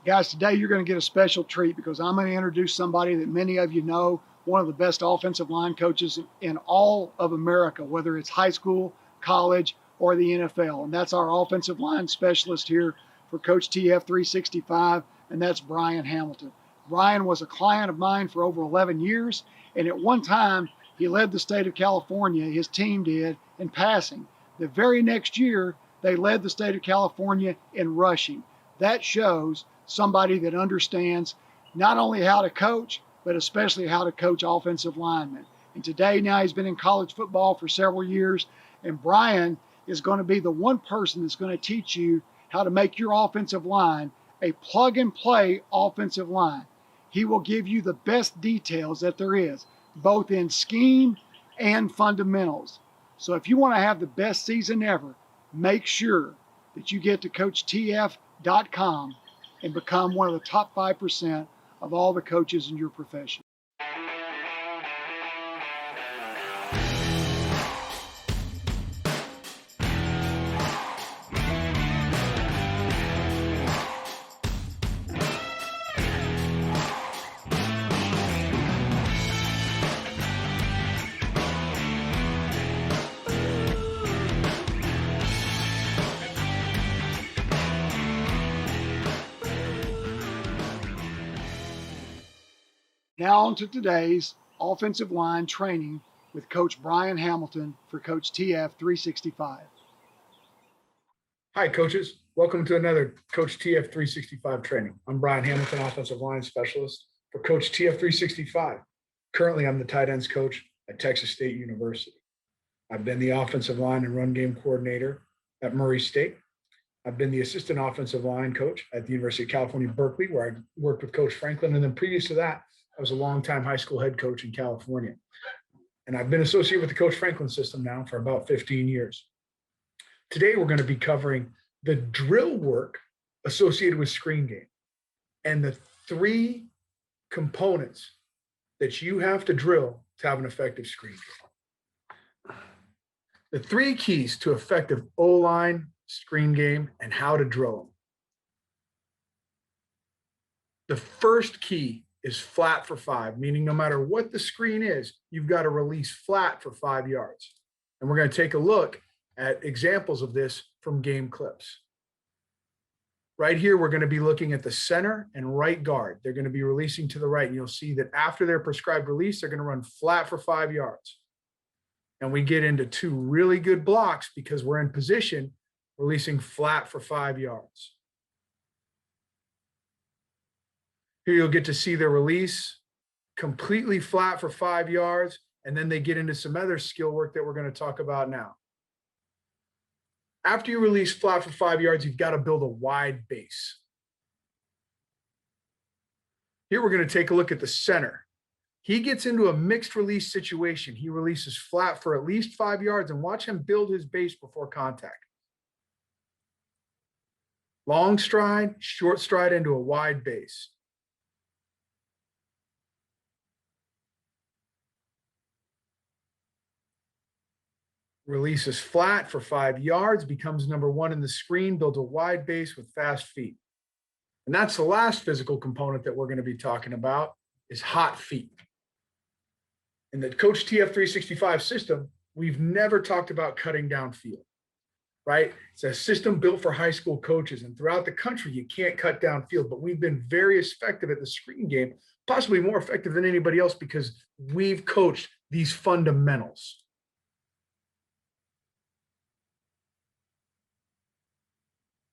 Guys, today you're going to get a special treat because I'm going to introduce somebody that many of you know, one of the best offensive line coaches in all of America, whether it's high school, college, or the NFL. And that's our offensive line specialist here for CoachTF 365, and that's Brian Hamilton. Brian was a client of mine for over 11 years, and at one time, he led the state of California, his team did, in passing. The very next year, they led the state of California in rushing. That shows somebody that understands not only how to coach, but especially how to coach offensive linemen. And today, now he's been in college football for several years, and Brian is going to be the one person that's going to teach you how to make your offensive line a plug-and-play offensive line. He will give you the best details that there is, both in scheme and fundamentals. So if you want to have the best season ever, make sure that you get to CoachTF.com and become one of the top 5% of all the coaches in your profession. Now on to today's offensive line training with Coach Brian Hamilton for CoachTF 365. Hi, coaches. Welcome to another CoachTF 365 training. I'm Brian Hamilton, offensive line specialist for CoachTF 365. Currently, I'm the tight ends coach at Texas State University. I've been the offensive line and run game coordinator at Murray State. I've been the assistant offensive line coach at the University of California, Berkeley, where I worked with Coach Franklin. And then previous to that, I was a longtime high school head coach in California. And I've been associated with the Coach Franklin system now for about 15 years. Today, we're going to be covering the drill work associated with screen game and the three components that you have to drill to have an effective screen game. The three keys to effective O-line screen game and how to drill them. The first key is flat for 5, meaning no matter what the screen is, you've got to release flat for 5 yards. And we're going to take a look at examples of this from game clips. Right here, we're going to be looking at the center and right guard. They're going to be releasing to the right, and you'll see that after their prescribed release, they're going to run flat for 5 yards. And we get into two really good blocks because we're in position, releasing flat for 5 yards. Here you'll get to see their release completely flat for 5 yards, and then they get into some other skill work that we're going to talk about now. After you release flat for 5 yards, you've got to build a wide base. Here we're going to take a look at the center. He gets into a mixed release situation. He releases flat for at least 5 yards, and watch him build his base before contact. Long stride, short stride into a wide base. Releases flat for 5 yards, becomes number 1 in the screen, builds a wide base with fast feet. And that's the last physical component that we're going to be talking about is hot feet. In the CoachTF 365 system, we've never talked about cutting down field, right? It's a system built for high school coaches, and throughout the country, you can't cut down field, but we've been very effective at the screen game, possibly more effective than anybody else because we've coached these fundamentals.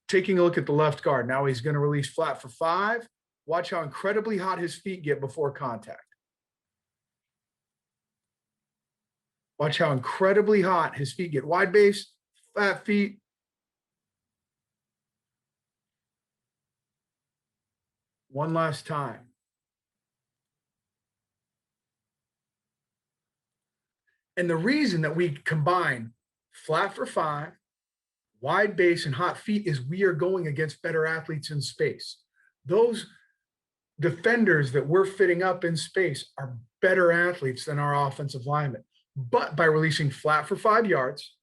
Taking a look at the left guard. Now he's going to release flat for 5. Watch how incredibly hot his feet get before contact. Watch how incredibly hot his feet get. Wide base, flat feet. One last time. And the reason that we combine flat for 5, wide base, and hot feet is we are going against better athletes in space. Those defenders that we're fitting up in space are better athletes than our offensive linemen. But by releasing flat for 5 yards,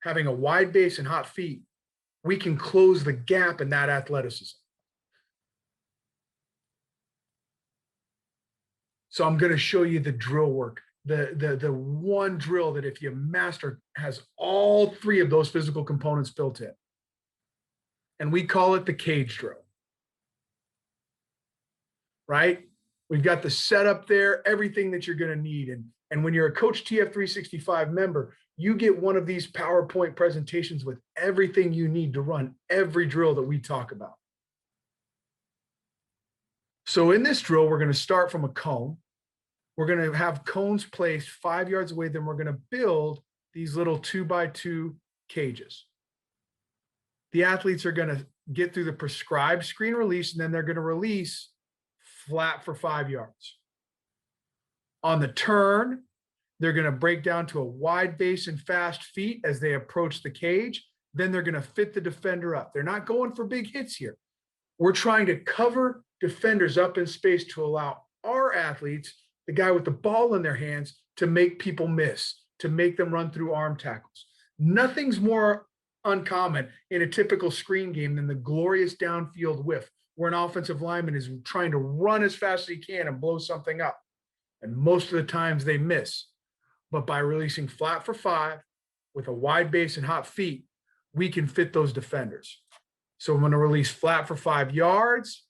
having a wide base and hot feet, we can close the gap in that athleticism. So I'm going to show you the drill work, the one drill that if you master has all three of those physical components built in. And we call it the cage drill. Right? We've got the setup there, everything that you're going to need. And when you're a Coach TF 365 member, you get one of these PowerPoint presentations with everything you need to run every drill that we talk about. So in this drill, we're going to start from a cone. We're going to have cones placed 5 yards away. Then we're going to build these little 2x2 cages. The athletes are going to get through the prescribed screen release, and then they're going to release flat for 5 yards. On the turn, they're going to break down to a wide base and fast feet as they approach the cage. Then they're going to fit the defender up. They're not going for big hits here. We're trying to cover defenders up in space to allow our athletes, the guy with the ball in their hands, to make people miss, to make them run through arm tackles. Nothing's more uncommon in a typical screen game than the glorious downfield whiff, where an offensive lineman is trying to run as fast as he can and blow something up. And most of the times they miss. But by releasing flat for 5 with a wide base and hot feet, we can fit those defenders. So I'm going to release flat for 5 yards,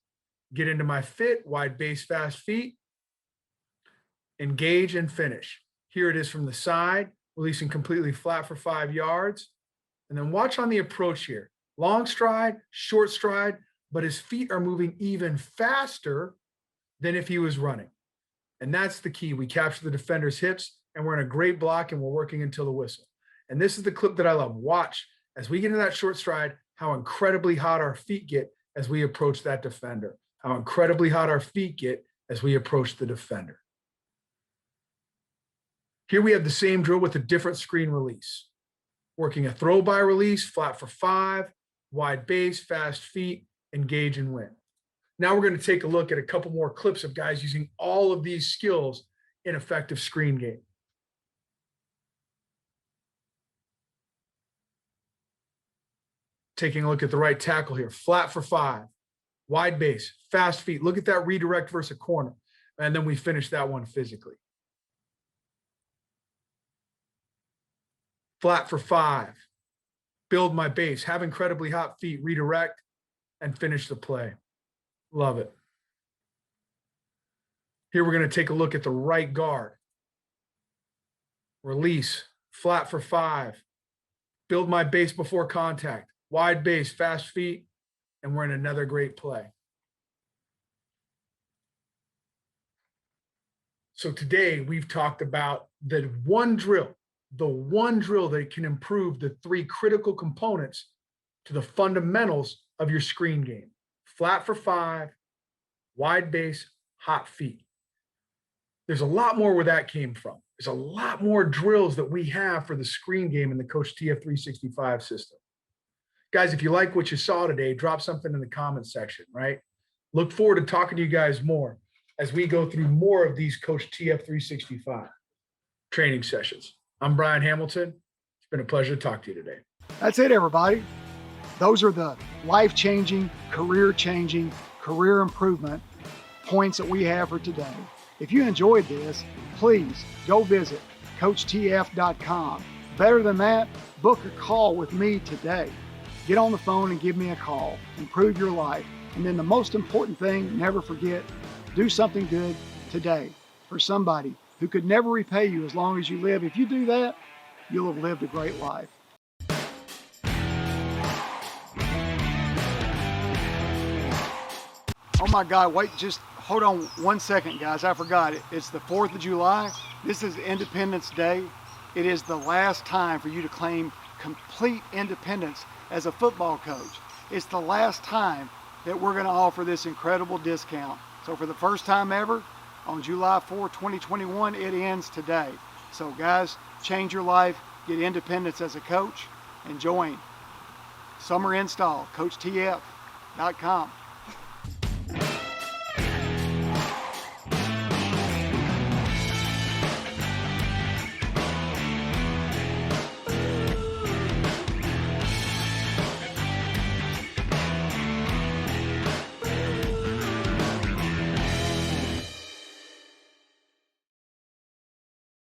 get into my fit, wide base, fast feet, engage and finish. Here it is from the side, releasing completely flat for 5 yards. And then watch on the approach here. Long stride, short stride, but his feet are moving even faster than if he was running. And that's the key. We capture the defender's hips, and we're in a great block, and we're working until the whistle. And this is the clip that I love. Watch as we get into that short stride, how incredibly hot our feet get as we approach that defender, how incredibly hot our feet get as we approach the defender. Here we have the same drill with a different screen release. Working a throw by release, flat for 5, wide base, fast feet, engage and win. Now we're going to take a look at a couple more clips of guys using all of these skills in effective screen game. Taking a look at the right tackle here, flat for 5, wide base, fast feet. Look at that redirect versus a corner. And then we finish that one physically. Flat for 5, build my base, have incredibly hot feet, redirect, and finish the play. Love it. Here we're going to take a look at the right guard. Release, flat for 5, build my base before contact, wide base, fast feet, and we're in another great play. So today we've talked about the one drill that can improve the 3 critical components to the fundamentals of your screen game. Flat for 5, wide base, hot feet. There's a lot more where that came from. There's a lot more drills that we have for the screen game in the CoachTF 365 system. Guys, if you like what you saw today, drop something in the comments section, right? Look forward to talking to you guys more as we go through more of these CoachTF 365 training sessions. I'm Brian Hamilton. It's been a pleasure to talk to you today. That's it, everybody. Those are the life-changing, career-changing, career improvement points that we have for today. If you enjoyed this, please go visit CoachTF.com. Better than that, book a call with me today. Get on the phone and give me a call. Improve your life. And then the most important thing, never forget, do something good today for somebody who could never repay you as long as you live. If you do that, you'll have lived a great life. Oh my God, wait, just hold on 1 second, guys. I forgot it. It's the 4th of July. This is Independence Day. It is the last time for you to claim complete independence as a football coach. It's the last time that we're going to offer this incredible discount. So for the first time ever, on July 4, 2021, it ends today. So guys, change your life, get independence as a coach, and join Summer Install, CoachTF.com.